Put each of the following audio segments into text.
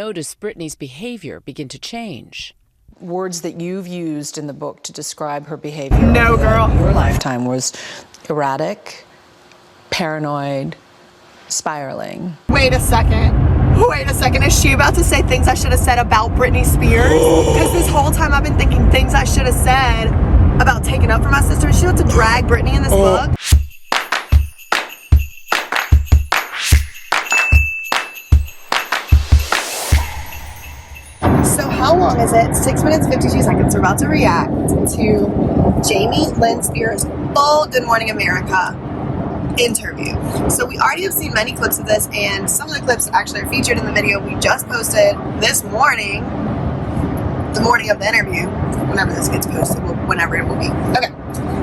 Notice Britney's behavior begin to change. Words that you've used in the book to describe her behavior No, girl. your lifetime was erratic, paranoid, spiraling. Wait a second. Is she about to say things I should have said about Britney Spears? Because this whole time I've been thinking things I should have said about taking up for my sister. Is she about to drag Britney in this book? So how long is it? 6 minutes, 52 seconds. We're about to react to Jamie Lynn Spears' full Good Morning America interview. So we already have seen many clips of this, and some of the clips actually are featured in the video we just posted this morning, the morning of the interview, whenever this gets posted, whenever it will be. Okay,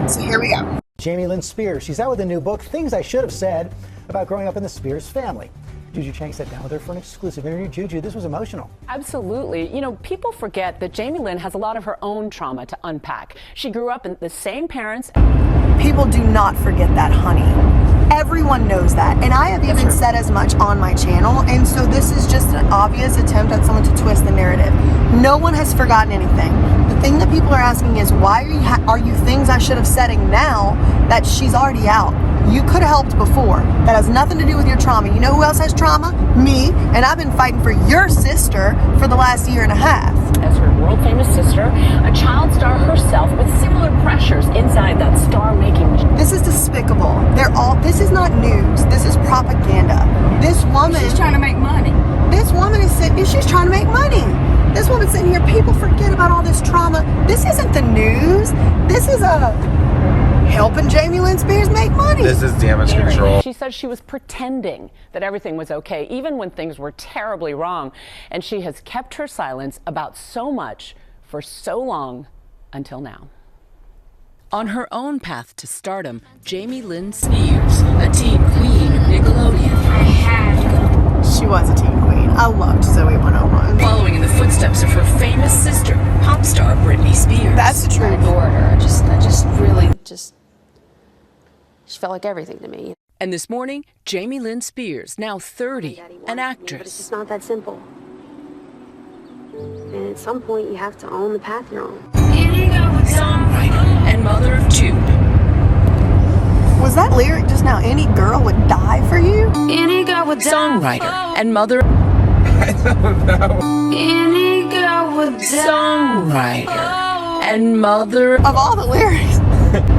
so here we go. Jamie Lynn Spears, she's out with a new book, Things I Should Have Said About Growing Up in the Spears Family. Juju Chang sat down with her for an exclusive interview. Juju, this was emotional. Absolutely. You know, people forget that Jamie Lynn has a lot of her own trauma to unpack. She grew up in the same parents. People do not forget that, honey. Everyone knows that, and I have even said as much on my channel, and so this is just an obvious attempt at someone to twist the narrative. No one has forgotten anything. The thing that people are asking is, why are you things I should have saiding now that she's already out? You could have helped before. That has nothing to do with your trauma. You know who else has trauma? Me, and I've been fighting for your sister for the last year and a half. As her world-famous sister, a child star herself with similar pressures inside that star-making machine. This is despicable. This is not news. This is propaganda. This woman... She's trying to make money. This woman is sitting... She's trying to make money. This woman's sitting here. People forget about all this trauma. This isn't the news. This is helping Jamie Lynn Spears make money. This is damage control. She said she was pretending that everything was okay, even when things were terribly wrong. And she has kept her silence about so much for so long until now. On her own path to stardom, Jamie Lynn Spears, a teen queen of Nickelodeon. She was a teen queen. I loved Zoe 101. Following in the footsteps of her famous sister, pop star Britney Spears. That's the truth. I adored her. I just really she felt like everything to me. And this morning, Jamie Lynn Spears, now 30, an But it's actress. just not that simple. And at some point, you have to own the path you're on. Songwriter and mother of two. Was that lyric just now? Any girl would die for you? Any girl would Songwriter and mother. I don't know. Any girl would Songwriter and mother. Of all the lyrics.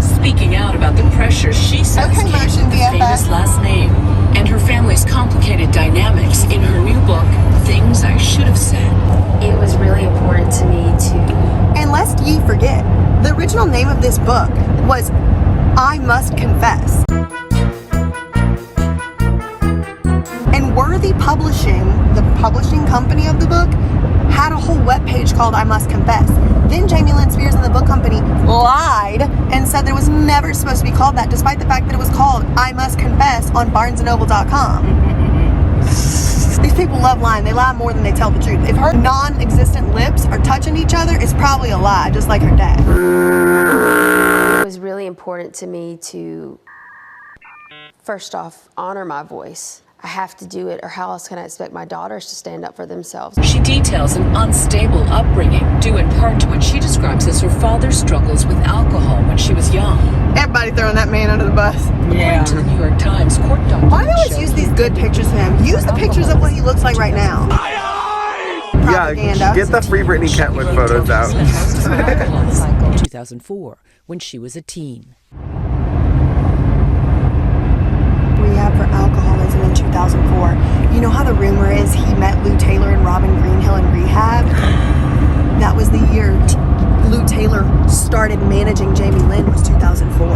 Speaking out about the pressure she says Okay, came motion with the BFF. famous last name and her family's complicated dynamics in her new book, Things I Should Have Said. It was really important to me to... And lest ye forget, the original name of this book was I Must Confess. And Worthy Publishing, the publishing company of the book, had a whole webpage called I Must Confess. Then Jamie Lynn Spears and the book company lied and said that it was never supposed to be called that, despite the fact that it was called I Must Confess on barnesandnoble.com. These people love lying. They lie more than they tell the truth. If her non-existent lips are touching each other, it's probably a lie, just like her dad. It was really important to me to, first off, honor my voice. I have to do it, or how else can I expect my daughters to stand up for themselves? She details an unstable upbringing, due in part to what she describes as her father's struggles with alcohol when she was young. Everybody throwing that man under the bus. According to the New York Times court documents. Why do they always use these good pictures of him? Use the pictures of what he looks like right now. Yeah, get the free Britney Kentwood photos out. 2004, when she was a teen. Rehab for alcoholism in 2004. You know how the rumor is he met Lou Taylor and Robin Greenhill in rehab? That was the year Lou Taylor started managing Jamie Lynn, was 2004.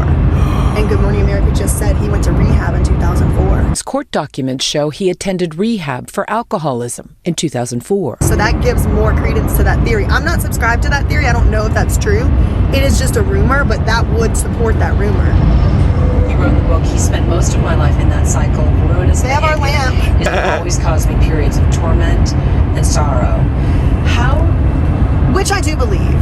And Good Morning America just said he went to rehab in 2004. Court documents show he attended rehab for alcoholism in 2004. So that gives more credence to that theory. I'm not subscribed to that theory. I don't know if that's true. It is just a rumor, but that would support that rumor. He wrote the book, he spent most of my life in that cycle of ruin as They have our lamp. It always caused me periods of torment and sorrow. Which I do believe.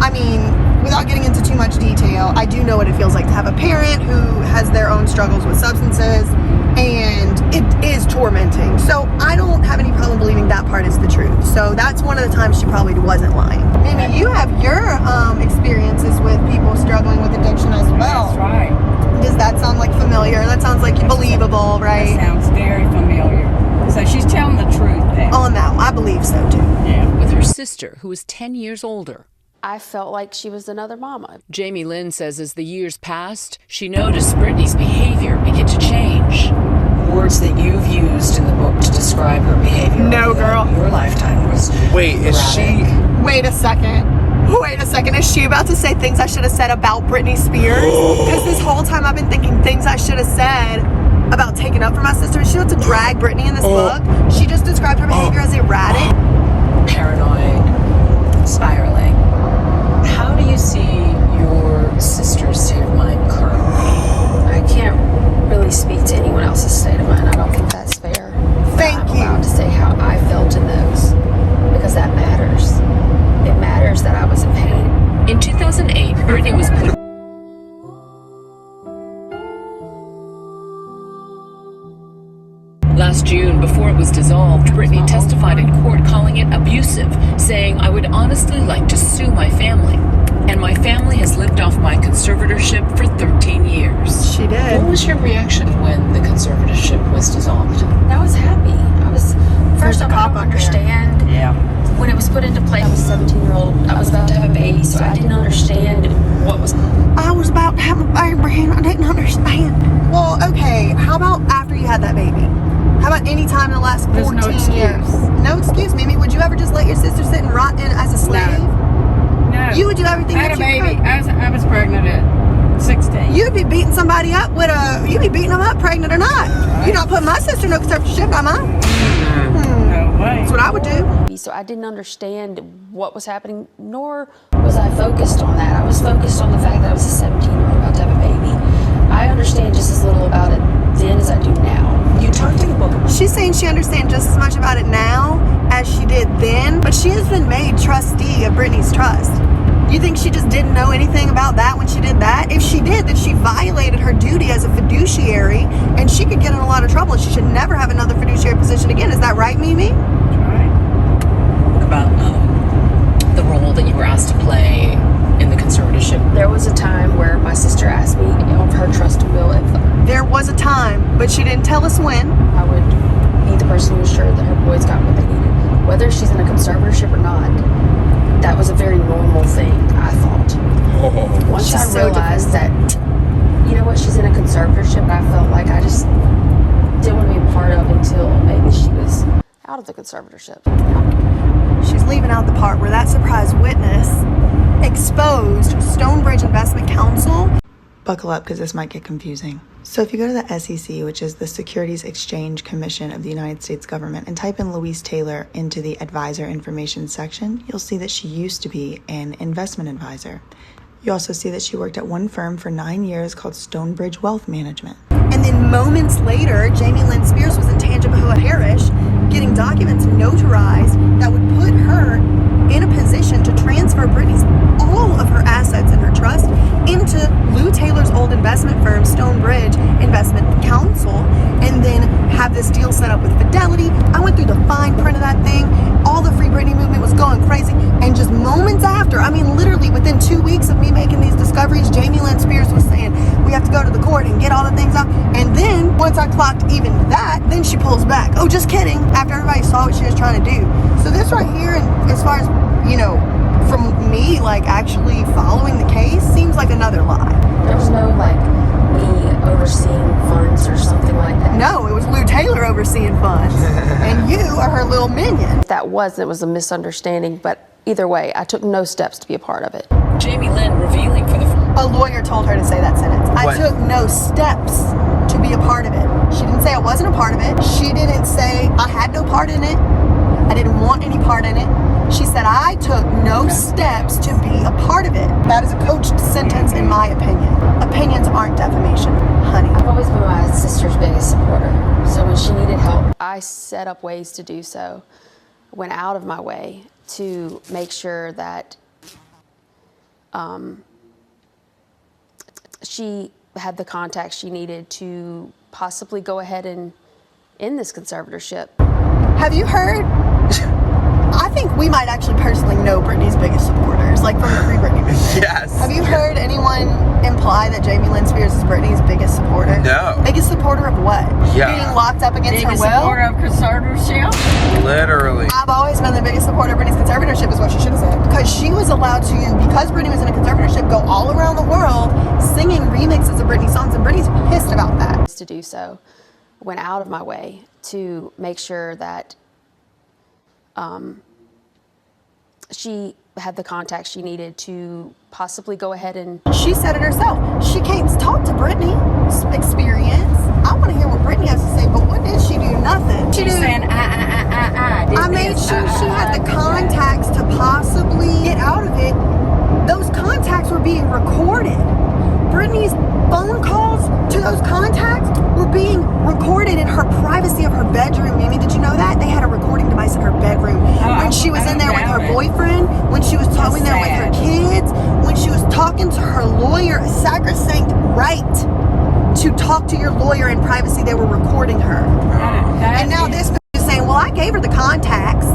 I mean, without getting into too much detail, I do know what it feels like to have a parent who has their own struggles with substances, and it is tormenting. So I don't have any problem believing that part is the truth. So that's one of the times she probably wasn't lying. Mimi, you have your experiences with people struggling with addiction as well. That's right. Does that sound like familiar? That sounds like believable, right? That sounds very familiar. So she's telling the truth then. On that one, I believe so too. Yeah. With her sister, who is 10 years older. I felt like she was another mama. Jamie Lynn says as the years passed, she noticed Brittney's behavior begin to change. Words that you've used in the book to describe her behavior No, over girl. your lifetime was Wait, is she? Wait a second. Wait a second. Is she about to say things I should have said about Britney Spears? Because this whole time I've been thinking things I should have said about taking up for my sister. Is she about to drag Britney in this book? She just described her behavior as erratic. paranoid, spiraling. How do you see your sister's state of mind currently? I can't really speak to anyone else's state of mind. I don't think that's fair. Thank I'm you. allowed to say how I felt in those because that matters. It matters that I was in pain. In 2008, Brittney was put Last June, before it was dissolved, Brittney testified in court calling it abusive, saying, "I would honestly like to sue my family. And my family has lived off my conservatorship for 13 years. She did. What was your reaction when the conservatorship was dissolved? I was happy. I was, first off, I don't understand. Yeah. When it was put into play, I was 17-year-old. I was about to have a baby, so I didn't understand what was. I was about to have a baby and I didn't understand. Well, okay, how about after you had that baby? How about any time in the last 14 There's no excuse. years? No excuse, Mimi. Would you ever just let your sister sit and rot in as a slave? No. You would do everything I had that a you baby. could. I was pregnant at 16. You'd be beating somebody up with you'd be beating them up, pregnant or not. You're not putting my sister in no conservatorship, am I? No way. That's what I would do. So I didn't understand what was happening, nor was I focused on that. I was focused on the fact that I was a 17-year-old about to have a baby. I understand just as little about it then as I do now. You talked in the book about She's saying she understands just as much about it now as she did then, but she has been made trustee of Brittney's trust. You think she just didn't know anything about that when she did that? If she did, then she violated her duty as a fiduciary, and she could get in a lot of trouble. She should never have another fiduciary position again. Is that right, Mimi? about the role that you were asked to play in the conservatorship. There was a time where my sister asked me of her trust will if There was a time, but she didn't tell us when. I would be the person who ensured that her boys got what they needed. Whether she's in a conservatorship or not, that was a very normal thing, I thought. Once I realized that, you know what, she's in a conservatorship, I felt like I just didn't want to be a part of until maybe she was out of the conservatorship. She's leaving out the part where that surprise witness exposed Stonebridge Investment Counsel. Buckle up because this might get confusing. So if you go to the SEC, which is the Securities Exchange Commission of the United States government, and type in Louise Taylor into the advisor information section, you'll see that she used to be an investment advisor. You also see that she worked at one firm for 9 years called Stonebridge Wealth Management. And then moments later, Jamie Lynn Spears was in Tangipahoa Parish getting documents notarized that would put her in a position to transfer Brittney's all of her assets and her trust into Lou Taylor's old investment firm, Stonebridge Investment Counsel, and then have this deal set up with Fidelity. I went through the fine print of that thing. All the Free Britney movement was going crazy. And just moments after, I mean, literally within 2 weeks of me making these discoveries, Jamie Lynn Spears was saying, we have to go to the court and get all the things out. And then, once I clocked even that, then she pulls back. Oh, just kidding. After everybody saw what she was trying to do. So this right here, and as far as, you know, from me, like, actually following the case, seems like another lie. There was no, like, me overseeing funds or something like that. No, it was Lou Taylor overseeing funds. And you are her little minion. If that was, it was a misunderstanding, but either way, I took no steps to be a part of it. Jamie Lynn revealing for the A lawyer told her to say that sentence. I What? took no steps to be a part of it. She didn't say I wasn't a part of it. She didn't say I had no part in it. I didn't want any part in it. She said I took no steps to be a part of it. That is a coached sentence in my opinion. Opinions aren't defamation, honey. I've always been my sister's biggest supporter. So when she needed help, I set up ways to do so. Went out of my way to make sure that she had the contacts she needed to possibly go ahead and in this conservatorship. Have you heard? I think we might actually personally know Britney's biggest supporters, like from the Free Britney movement. Yes. Have you heard anyone imply that Jamie Lynn Spears is Britney's biggest supporter? No. Biggest supporter of what? Yeah. Being locked up against Biggest her will? supporter of conservatorship. Literally. I've always been the biggest supporter of Britney's conservatorship is what she should have said. Because she was allowed to, because Britney was in a conservatorship, go all around the world singing remixes of Britney songs, and Britney's pissed about that. To do so, went out of my way to make sure that she had the contacts she needed to possibly go ahead and... She said it herself. She can't talk to Britney's experience. I want to hear what Britney has to say, but what did she do? Nothing. She's saying, I made sure she had the contacts to possibly get out of it. Those contacts were being recorded. Britney's phone calls to those contacts were being recorded in her privacy of her bedroom. Mimi, did you know that? They had a recording device in her bedroom. When she was in there with her boyfriend, when she was talking there with her kids, when she was talking to her lawyer, a sacrosanct right to talk to your lawyer in privacy, they were recording her. And now this is saying, well, I gave her the contacts.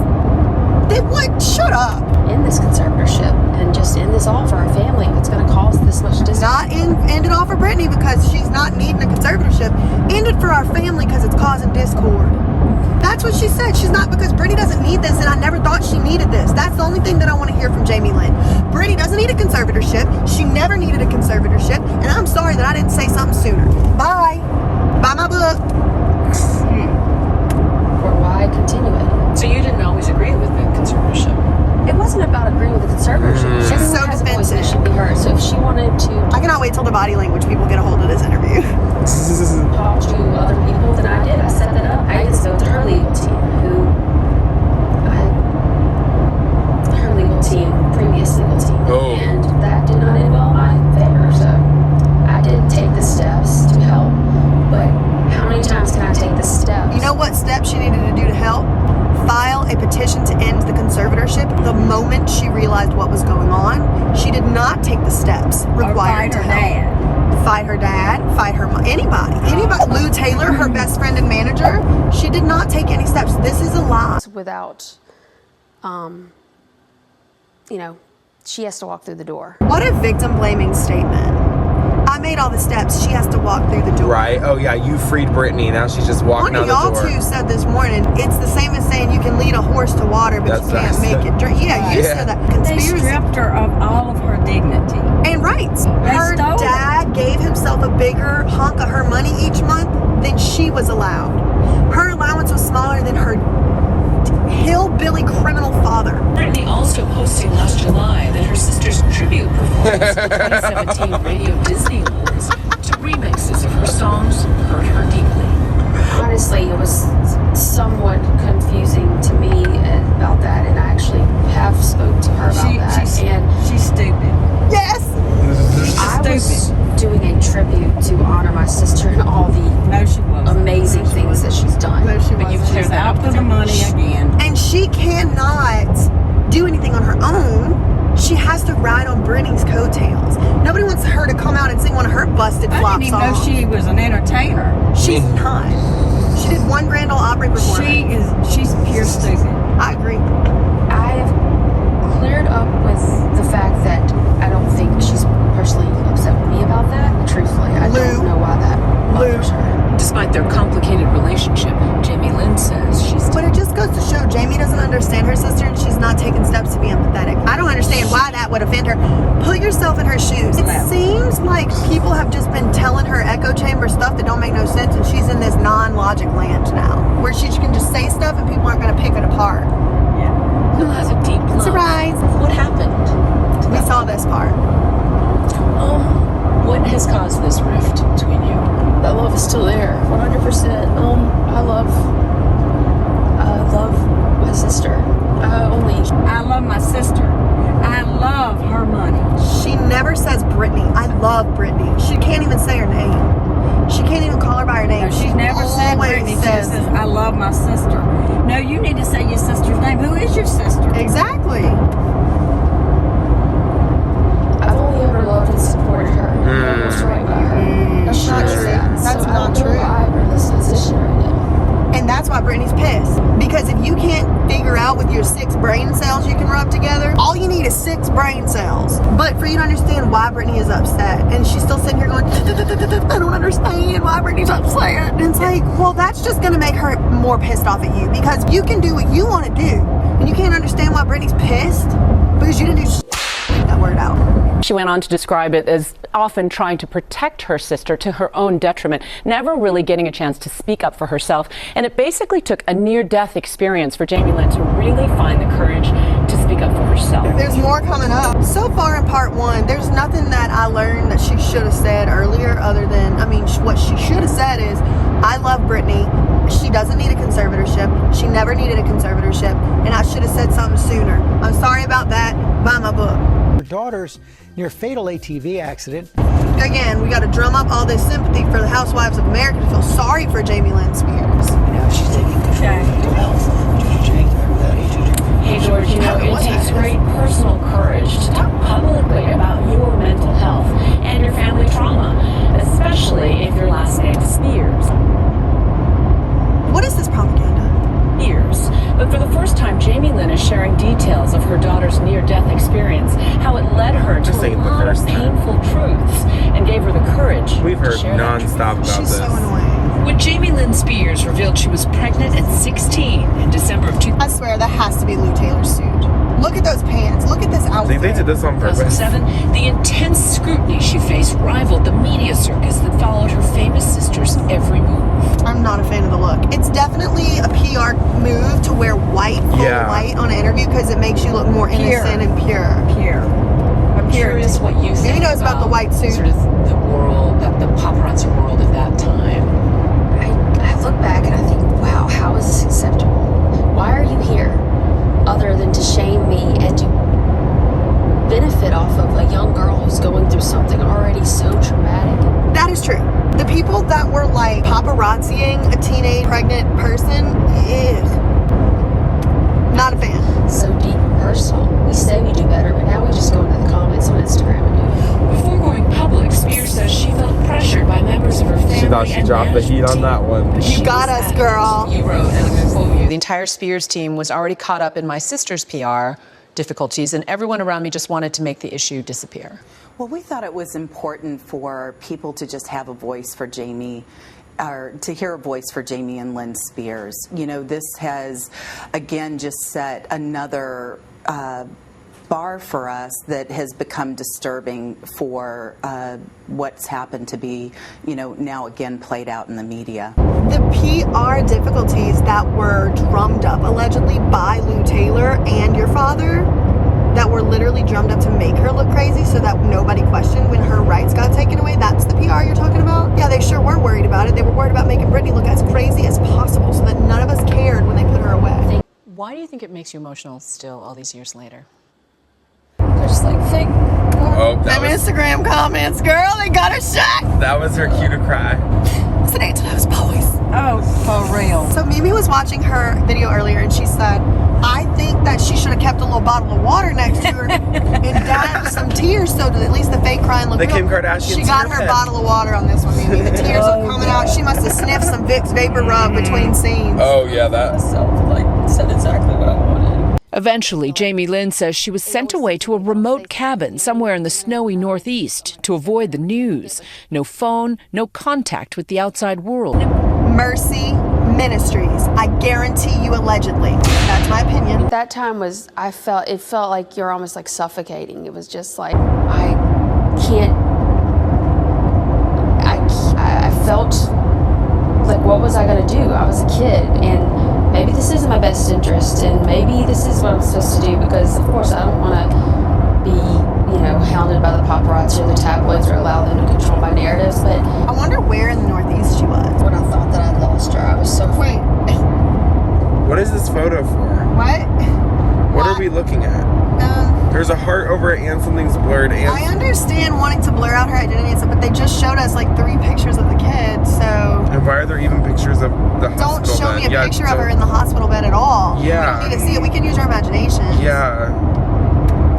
They would shut up. In this conservatorship and just end this all for our family. It's going to cause this much distance. Not end it all for Britney because she's not needing a conservatorship. End it for our family because it's causing discord. That's what she said. She's not, because Britney doesn't need this, and I never thought she needed this. That's the only thing that I want to hear from Jamie Lynn. Britney doesn't need a conservatorship. She never needed a conservatorship, and I'm sorry that I didn't say something sooner. Bye. Buy my book. Or why continue it? So you didn't always agree with the conservatorship? It wasn't about agreeing with the conservatorship. She's Everyone so has a voice and it defensive. should be heard. So if she wanted to I cannot wait till the body language people get a hold of this interview. talk to other people, then I did. I set that up. I even spoke to her legal team, her legal team, previous legal team, and that did not end well in my favor. So I did take the steps to help, but how many times can I take the steps? You know what steps she needed to do to help? File a petition to end the conservatorship the moment she realized what was going on. She did not take the steps required to help. Fight her dad, fight her mom, anybody. Lou Taylor, her best friend and manager, she did not take any steps. This is a lie. Without, she has to walk through the door. What a victim blaming statement. I made all the steps. She has to walk through the door. Right. Oh, yeah. You freed Britney. Now she's just walking out the door. One of y'all two said this morning, it's the same as saying you can lead a horse to water, but you can't make it drink. Yeah, you said that. They stripped her of all of her dignity. And rights. Her dad gave himself a bigger hunk of her money each month than she was allowed. Her allowance was smaller than her hillbilly criminal father. Britney also posted last July that her sister's tribute performance at the 2017 Radio Disney Awards to remixes of her songs hurt her deeply. Honestly, it was somewhat confusing to me about that, and I actually have spoke to her about that. She's stupid. Yes! I was doing a tribute to honor my sister and all the amazing things that she's done. But you've cleared that up for the money again. And she cannot do anything on her own. She has to ride on Britney's coattails. Nobody wants her to come out and sing one of her busted flop I didn't even songs. know she was an entertainer. She's not. She did one Grand Ole Opry performance. She's pure stupid. I agree. I've cleared up with the fact that I don't think she's personally upset with me about that. Truthfully, I don't know why that bothers her. Despite their complicated relationship, Jamie Lynn says she's... But it just goes to show Jamie doesn't understand her sister and she's not taking steps to be empathetic. I don't understand why that would offend her. Put yourself in her shoes. It seems like people have just been telling her echo chamber stuff that don't make no sense, and she's in this non-logic land now where she can just say stuff and people aren't going to pick it apart. Who has a deep love. Surprise. What happened? We saw this part. What has caused this rift between you? That love is still there, 100%. I love my sister. I love my sister. I love her money. She never says Britney. I love Britney. She can't even say her name. She can't even call her by her name. No, she's never said Britney. She says, I love my sister. No, you need to say your sister's name. Who is your sister? Exactly. I've only ever loved and supported her. I was right by her. That's not true. That's not true. I'm in this position right now. brain cells you can rub together. All you need is 6 brain cells. But for you to understand why Brittney is upset, and she's still sitting here going, I don't understand why Brittney's upset. And it's like, well, that's just gonna make her more pissed off at you, because you can do what you want to do, and you can't understand why Brittney's pissed because you didn't do take that word out. She went on to describe it as often trying to protect her sister to her own detriment, never really getting a chance to speak up for herself. And it basically took a near-death experience for Jamie Lynn to really find the courage to speak up for herself. There's more coming up. So far in part 1, there's nothing that I learned that she should have said earlier, other than, what she should have said is, I love Brittney. She doesn't need a conservatorship. She never needed a conservatorship. And I should have said something sooner. I'm sorry about that. Buy my book. Her daughter's near fatal ATV accident. Again, we got to drum up all this sympathy for the housewives of America to feel sorry for Jamie Lynn Spears. Now she's taking control of mental health. Jake, without ATV. Hey, George, it takes great personal courage to talk publicly about your mental health and your family trauma, especially if your last name is Spears. What is this propaganda? Years. But for the first time, Jamie Lynn is sharing details of her daughter's near-death experience, how it led her to a lot of painful truths and gave her the courage. We've heard nonstop about She's this. so annoying. When Jamie Lynn Spears revealed she was pregnant at 16 in December of 2007, I swear that has to be Lou Taylor's suit. Look at those pants. Look at this outfit. They did this on purpose. the intense scrutiny she faced rivaled the media circus that followed her famous sister's every move. I'm not a fan of the look. It's definitely a PR move to wear white, full white on an interview, because it makes you look more innocent and pure. I'm curious what you think. Maybe knows about the white suit. Sort of the world, the paparazzi world of that time. I look back and I think, wow, how is this acceptable? Why are you here? Other than to shame me and to benefit off of a young girl who's going through something already so traumatic. That is true. The people that were like paparazziing a teenage pregnant person, not a fan. So deep and personal. We say we do better, but now we just go into the comments on Instagram and do it. Before going public, Spears says she felt pressured by members of her family. She thought she dropped the heat on that one. You got us, girl. He wrote, and I'm going to quote you. The entire Spears team was already caught up in my sister's PR difficulties, and everyone around me just wanted to make the issue disappear. Well, we thought it was important for people to just have a voice for Jamie, or to hear a voice for Jamie and Lynn Spears. You know, this has, again, just set another bar for us that has become disturbing for what's happened to be, you know, now again played out in the media. The PR difficulties that were drummed up allegedly by Lou Taylor and your father, that were literally drummed up to make her look crazy so that nobody questioned when her rights got taken away, that's the PR you're talking about? Yeah, they sure were worried about it. They were worried about making Brittney look as crazy as possible so that none of us cared when they put her away. Why do you think it makes you emotional still all these years later? They're just like, thank Oh, Them Instagram comments, girl, they got her shot. that was her cue to cry. It's an angel of his boys. Oh, for real. So Mimi was watching her video earlier and she said, I think that she should have kept a little bottle of water next to her and dabbed some tears so that at least the fake crying looked The real. Kim Kardashian She got tear her pen. bottle of water on this one, Mimi. The tears were coming out. She must have sniffed some Vicks Vapor Rub between scenes. Oh yeah, that. said exactly what I wanted. Eventually, Jamie Lynn says she was sent away to a remote cabin somewhere in the snowy Northeast to avoid the news. No phone, no contact with the outside world. Mercy Ministries. I guarantee you allegedly. That's my opinion. That time was, it felt like you're almost like suffocating. It was just like, I felt like, what was I gonna do? I was a kid, and maybe this isn't my best interest, and maybe this is what I'm supposed to do, because of course I don't wanna be, hounded by the paparazzi or the tabloids or allow them to control my narratives, but I wonder where in the Northeast she was. when I thought that I'd lost her, I was so Wait, What is this photo for? what? What are we looking at? There's a heart over it and something's blurred. And I understand wanting to blur out her identity and stuff, but they just showed us like 3 pictures of the kid, so And why are there even pictures of the hospital don't show bed? me a picture of her in the hospital bed at all. Yeah. We don't need to see it. We can use our imagination. Yeah.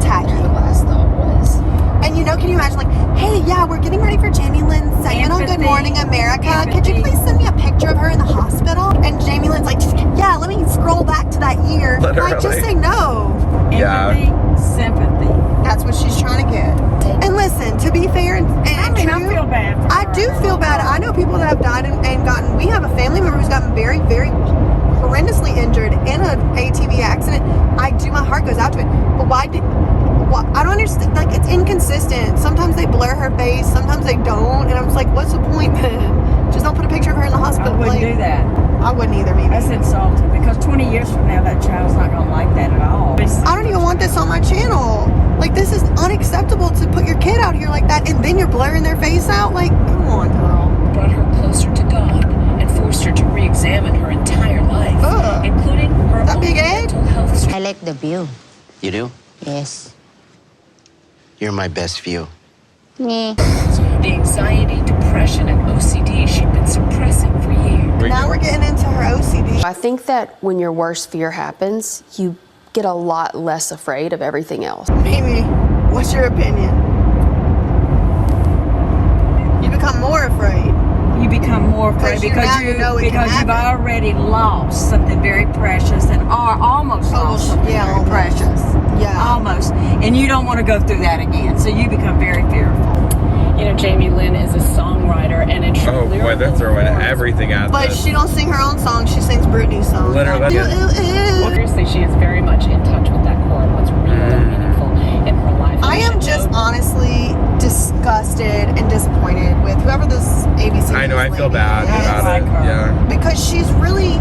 Tacky. the last thought was, And can you imagine, like, hey, yeah, we're getting ready for Jamie Lynn's segment on Good Morning America. Could you please send me a picture of her in the hospital? And Jamie Lynn's like, yeah, let me scroll back to that year Literally. Like, just say no. Yeah. Empathy, sympathy. That's what she's trying to get. And listen, to be fair and I feel bad for I her. do feel bad. I know people that have died and gotten, we have a family member who's gotten very, very horrendously injured in an ATV accident. My heart goes out to it. But why, I don't understand, like, it's inconsistent. Sometimes they blur her face, sometimes they don't, and I'm just like, what's the point then? Just don't put a picture of her in the hospital. I wouldn't do that. I wouldn't either, maybe. That's insulting because 20 years from now, that child's not going to like that at all. I don't even want this on my channel. Like, this is unacceptable to put your kid out here like that, and then you're blurring their face out. Like, come on, girl. Brought her closer to God and forced her to re-examine her entire life, including her own mental health. I like the view. You do? Yes. You're my best view. Yeah. The anxiety, depression, and OCD she'd been suppressing for years. Now we're getting into her OCD. I think that when your worst fear happens, you get a lot less afraid of everything else. Mimi, what's your opinion? You become more afraid. You become more afraid because you've already lost something very precious and are almost lost something very precious. Yeah. Almost. And you don't want to go through that again. So you become very fearful. You know, Jamie Lynn is a songwriter and a true Oh boy, they're throwing everything at But this. she don't sing her own song, she sings Britney's song. Literally. Seriously, she is very much in touch with that core and what's real and meaningful in her life. I am just honestly disgusted and disappointed with whoever this ABC I know, I feel bad about it. Yeah. because she's really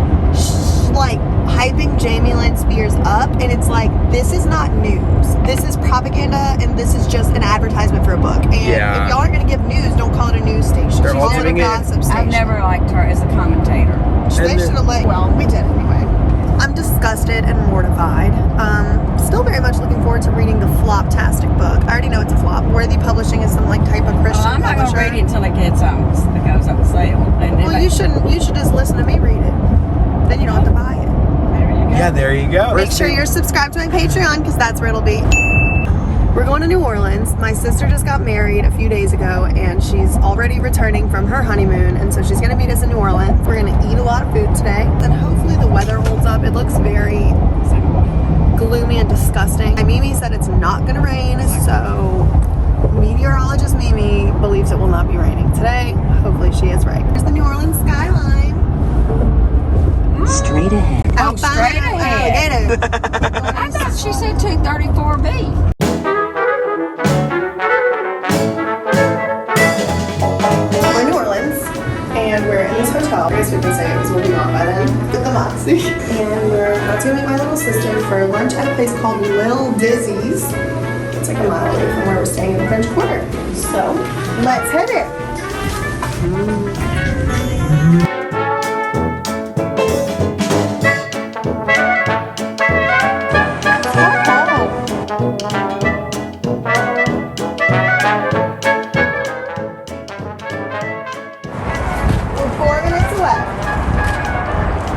like hyping Jamie Lynn Spears up, and it's like, this is not news. This is propaganda, and this is just an advertisement for a book. And if y'all aren't going to give news, don't call it a news station. They're She's all on a doing it. gossip station. I've never liked her as a commentator. They should have let, well, we did anyway. I'm disgusted and mortified. Still very much looking forward to reading the Floptastic book. I already know it's a flop. Worthy Publishing is some like type of Christian I'm not going to publisher. read it until it goes on sale. And Well, you should just listen to me read it. Then you don't have to buy it. Yeah, there you go. Make sure you're subscribed to my Patreon because that's where it'll be. We're going to New Orleans. My sister just got married a few days ago and she's already returning from her honeymoon, and so she's going to meet us in New Orleans. We're going to eat a lot of food today, and hopefully the weather holds up. It looks very gloomy and disgusting. My Mimi said it's not going to rain, so meteorologist Mimi believes it will not be raining today. Hopefully she is right. Here's the New Orleans skyline. Straight ahead. Oh, straight ahead. I thought she said 234B. We're in New Orleans, and we're in this hotel. I guess we can say it because we'll be on by then. With the Moxie. And we're about to meet my little sister for lunch at a place called Lil Dizzy's. It's like a mile away from where we're staying in the French Quarter. So, let's hit it.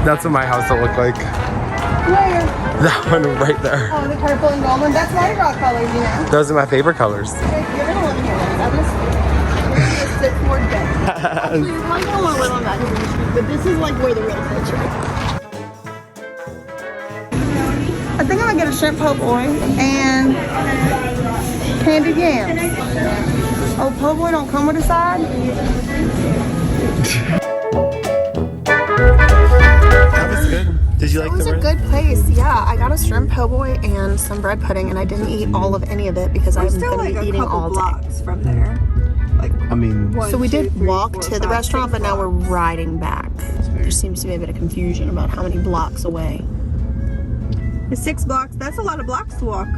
That's what my house will look like. Where? That one right there. Oh, the purple and gold one. That's Mardi Gras colors, you know. Those are my favorite colors. You're gonna live in here. I'm gonna sit for a day. Actually, you're probably gonna want to live on that street, but this is like where the real culture is. I think I'm gonna get a shrimp po' boy and candied yams. Oh, po' boy don't come with a side? That was good. Did you like It was a good place. Yeah, I got a shrimp po' boy and some bread pudding, and I didn't eat all of any of it because I'm gonna be eating all day. Blocks from there. I mean, So we did walk to the restaurant, but now we're riding back. There seems to be a bit of confusion about how many blocks away. It's 6 blocks. That's a lot of blocks to walk.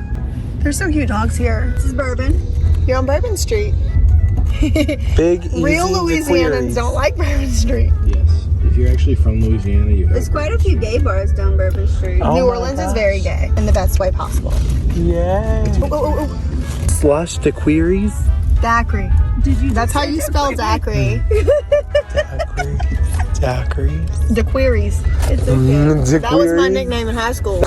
There's some cute dogs here. This is Bourbon. You're on Bourbon Street. big, easy Real Louisianans don't like Bourbon Street. Yes. If you're actually from Louisiana, you There's quite a few gay bars down Bourbon Street. New Orleans is very gay in the best way possible. Yay. Slush to queries. Daiquiri. That's how you spell daiquiri. Daiquiri. Daiquiris. It's okay. That was my nickname in high school.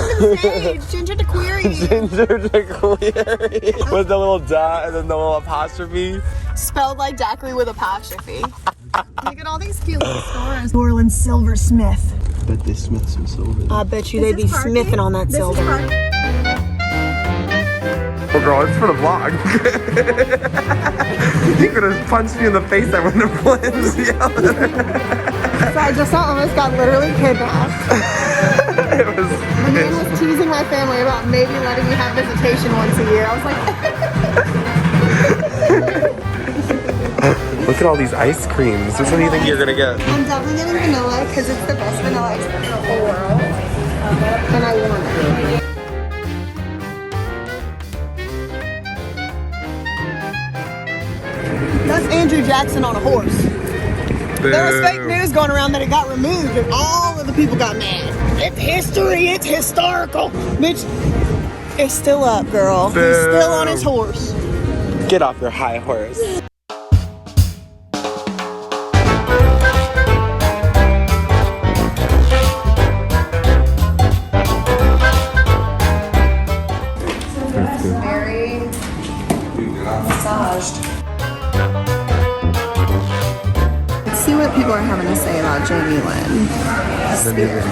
Ginger Daiquiri. Ginger Daiquiri. With the little dot and then the little apostrophe. Spelled like daiquiri with apostrophe. Look at all these cute little stores. New Orleans silversmith. Bet they smith some silver. I bet you they be smithing on that silver. Oh girl, it's for the vlog. You could have punched me in the face, I wouldn't have flinched. So I just almost got literally kidnapped. It was. My man was teasing my family about maybe letting me have visitation once a year. I was like, Look at all these ice creams. Which one do you think you're gonna get? I'm definitely getting vanilla because it's the best vanilla ice cream in the whole world. And I want it. That's Andrew Jackson on a horse. There was fake news going around that it got removed and all of the people got mad. It's history, it's historical. Bitch, it's still up, girl. Boo. He's still on his horse. Get off your high horse. Very massaged. Let's see what people are having to say about Jamie Lynn Spears.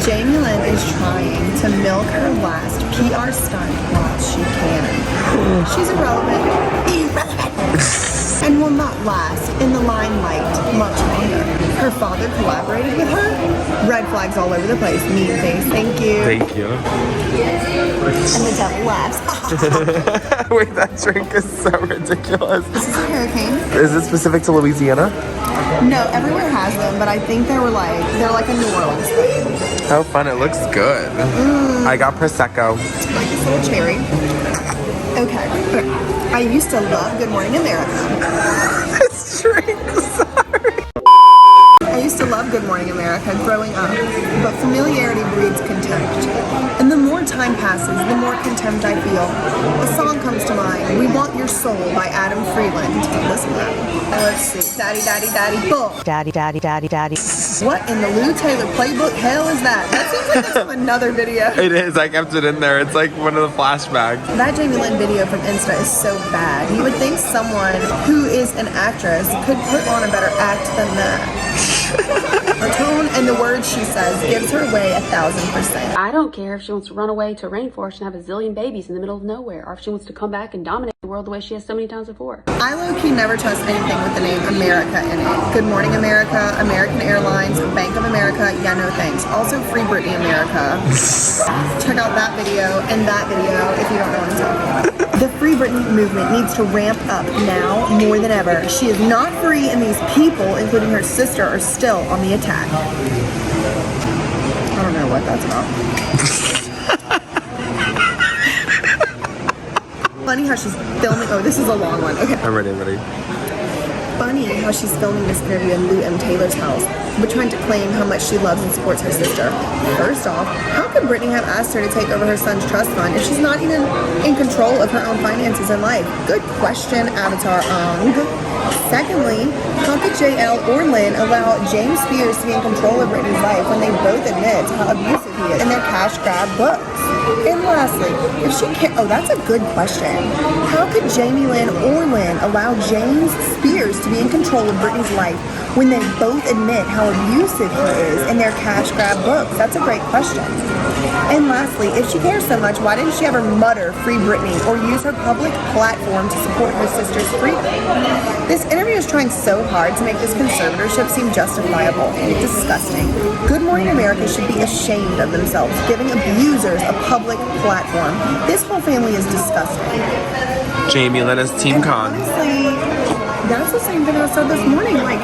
Jamie Lynn is trying to milk her last PR stunt while she can. She's irrelevant, and will not last in the limelight much longer. Her father collaborated with her. Red flags all over the place. Mean face. Thank you. Thank you. And the devil laughs. Wait, that drink is so ridiculous. This is a hurricane. Is it specific to Louisiana? No, everywhere has them, but I think they're like a New Orleans thing. How fun, it looks good. I got Prosecco. Like this little cherry. Okay. I used to love Good Morning America. This drink, sorry. I used to love Good Morning America growing up, but familiarity breeds contempt. And the more time passes, the more contempt I feel. A song comes to mind, We Want Your Soul by Adam Freeland. Listen to that. Let's see. Daddy, daddy, daddy, bull. Daddy, daddy, daddy, daddy. What in the Lou Taylor playbook hell is that? That seems like it's from another video. It is, I kept it in there. It's like one of the flashbacks. That Jamie Lynn video from Insta is so bad. You would think someone who is an actress could put on a better act than that. Her tone and the words she says gives her away 1,000%. I don't care if she wants to run away to a rainforest and have a zillion babies in the middle of nowhere, or if she wants to come back and dominate the world the way she has so many times before. I low-key never trust anything with the name America in it. Good Morning America, American Airlines, Bank of America, yeah, no thanks. Also Free Britney America. Check out that video and that video if you don't know what I'm talking about. The Free Britney movement needs to ramp up now more than ever. She is not free and these people, including her sister, are still on the attack. I don't know what that's about. Funny how she's filming. Oh, this is a long one. Okay. I'm ready. Funny how she's filming this interview in Lou M. Taylor's house, but trying to claim how much she loves and supports her sister. First off, how could Britney have asked her to take over her son's trust fund if she's not even in control of her own finances in life? Good question, Avatar Ong. Secondly, how could JL or Lynn allow James Spears to be in control of Britney's life when they both admit how abusive he is in their cash grab books? And lastly, if she can't, oh, that's a good question. How could Jamie Lynn or Lynn allow James Spears to be in control of Britney's life when they both admit how abusive he is in their cash grab books? That's a great question. And lastly, if she cares so much, why didn't she ever mutter Free Britney or use her public platform to support her sister's freedom? This interview is trying so hard to make this conservatorship seem justifiable. Disgusting. Good Morning America should be ashamed of themselves, giving abusers a public platform. This whole family is disgusting. Jamie Lynn is Team Con. Honestly, that's the same thing I said this morning. Like,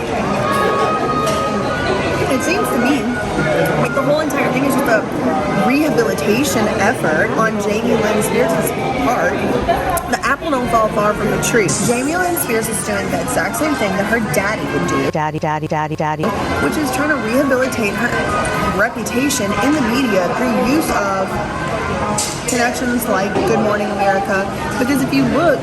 it seems to me like the whole entire thing is just a rehabilitation effort on Jamie Lynn Spears' part. The apple don't fall far from the tree. Jamie Lynn Spears is doing the exact same thing that her daddy would do. Daddy, which is trying to rehabilitate her reputation in the media through use of connections like Good Morning America. Because if you look,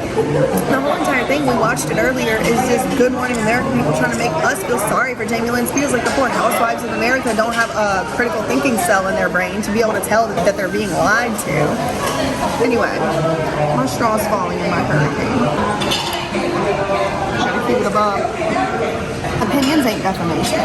the whole entire thing, we watched it earlier, is just Good Morning America people trying to make us feel sorry for Jamie Lynn Spears. Like the poor housewives of America don't have a critical thinking cell in their brain to be able to tell that they're being lied to. Anyway, my straw's falling in my hurricane. Gotta keep it above. Opinions ain't defamation.